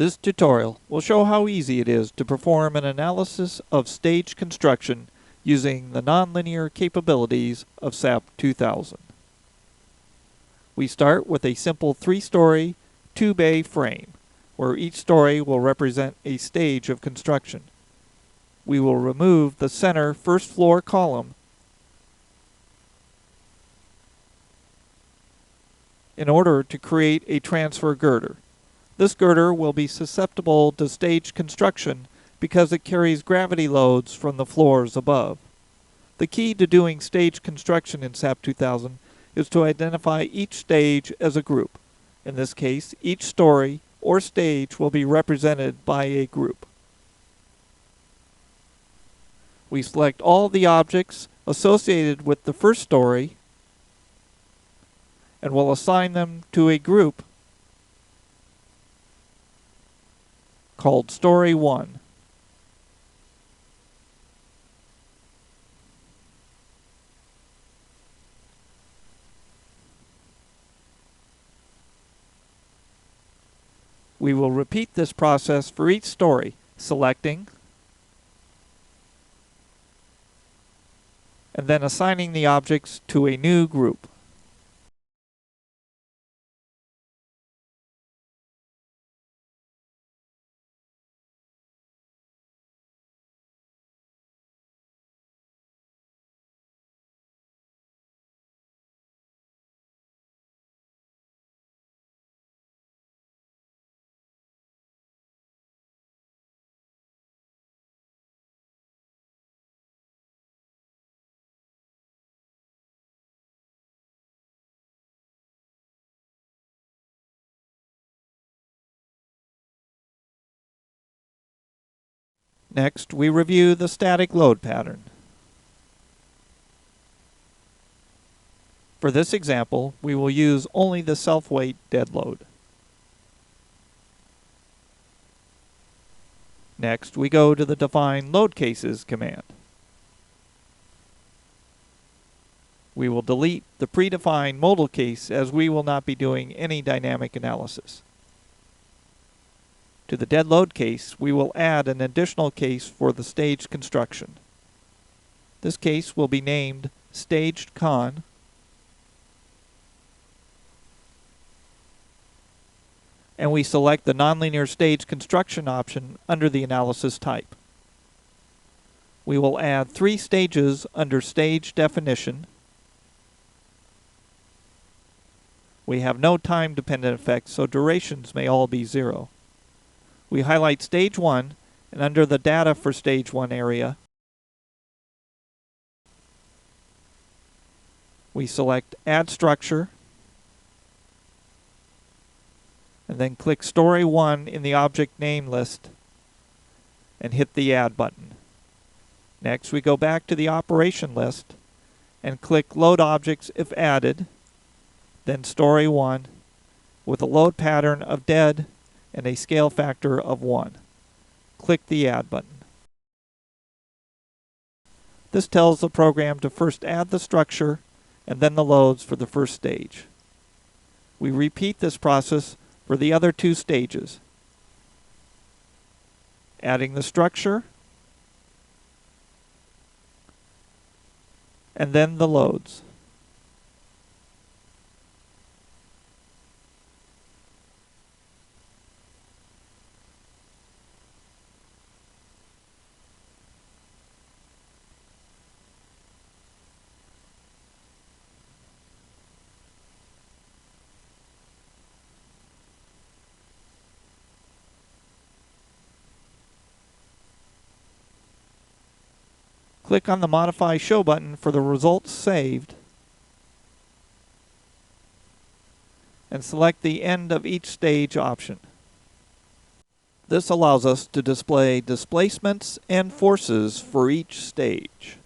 This tutorial will show how easy it is to perform an analysis of stage construction using the nonlinear capabilities of SAP 2000. We start with a simple 3-story, 2-bay frame, where each story will represent a stage of construction. We will remove the center first floor column in order to create a transfer girder. This girder will be susceptible to stage construction because it carries gravity loads from the floors above. The key to doing stage construction in SAP 2000 is to identify each stage as a group. In this case, each story or stage will be represented by a group. We select all the objects associated with the first story and will assign them to a group called Story 1. We will repeat this process for each story, selecting and then assigning the objects to a new group. Next, we review the static load pattern. For this example, we will use only the self-weight dead load. Next, we go to the Define Load Cases command. We will delete the predefined modal case as we will not be doing any dynamic analysis. To the dead load case, we will add an additional case for the stage construction. This case will be named Staged Con, and we select the nonlinear stage construction option under the analysis type. We will add 3 stages under Stage Definition. We have no time-dependent effects, so durations may all be 0. We highlight Stage 1, and under the Data for Stage 1 area, we select Add Structure, and then click Story 1 in the Object Name list, and hit the Add button. Next, we go back to the Operation list, and click Load Objects if added, then Story 1, with a load pattern of dead and a scale factor of 1. Click the Add button. This tells the program to first add the structure and then the loads for the first stage. We repeat this process for the other 2 stages, adding the structure and then the loads. Click on the Modify Show button for the results saved, and select the end of each stage option. This allows us to display displacements and forces for each stage.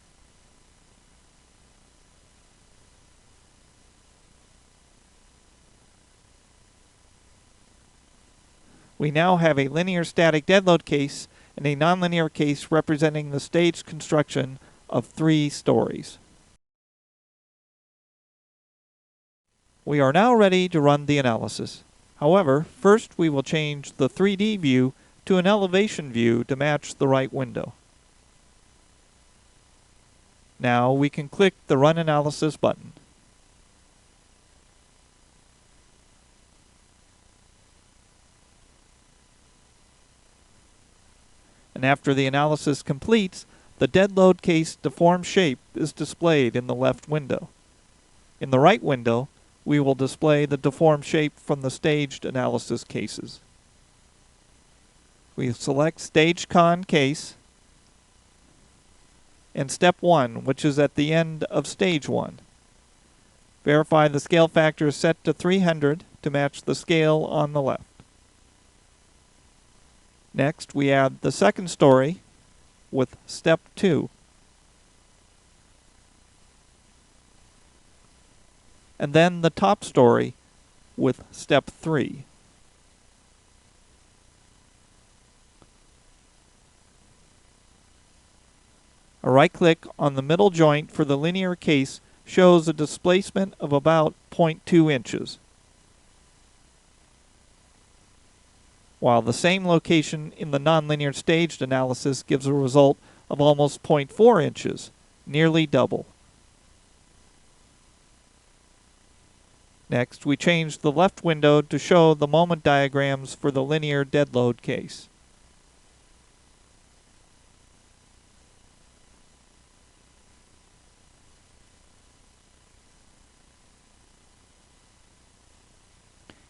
We now have a linear static dead load case and a nonlinear case representing the stage construction of 3 stories. We are now ready to run the analysis. However, first we will change the 3D view to an elevation view to match the right window. Now we can click the Run Analysis button. And after the analysis completes, the dead load case deformed shape is displayed in the left window. In the right window, we will display the deformed shape from the staged analysis cases. We select Stage Con Case and Step 1, which is at the end of Stage 1. Verify the scale factor is set to 300 to match the scale on the left. Next, we add the second story with Step 2. And then the top story with Step 3. A right-click on the middle joint for the linear case shows a displacement of about 0.2 inches. While the same location in the nonlinear staged analysis gives a result of almost 0.4 inches, nearly double. Next, we change the left window to show the moment diagrams for the linear dead load case.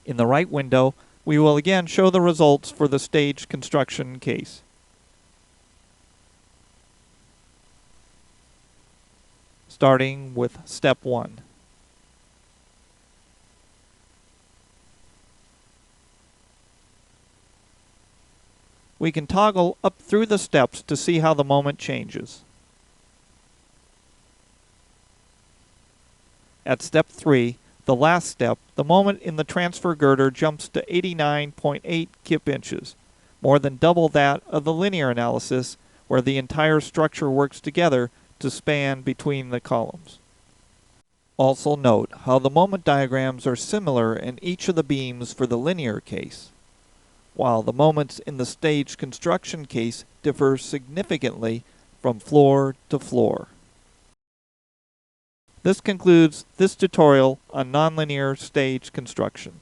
In the right window, we will again show the results for the staged construction case. Starting with Step 1. We can toggle up through the steps to see how the moment changes. At Step 3, the last step, the moment in the transfer girder jumps to 89.8 kip inches, more than double that of the linear analysis, where the entire structure works together to span between the columns. Also note how the moment diagrams are similar in each of the beams for the linear case, while the moments in the staged construction case differ significantly from floor to floor. This concludes this tutorial on nonlinear stage construction.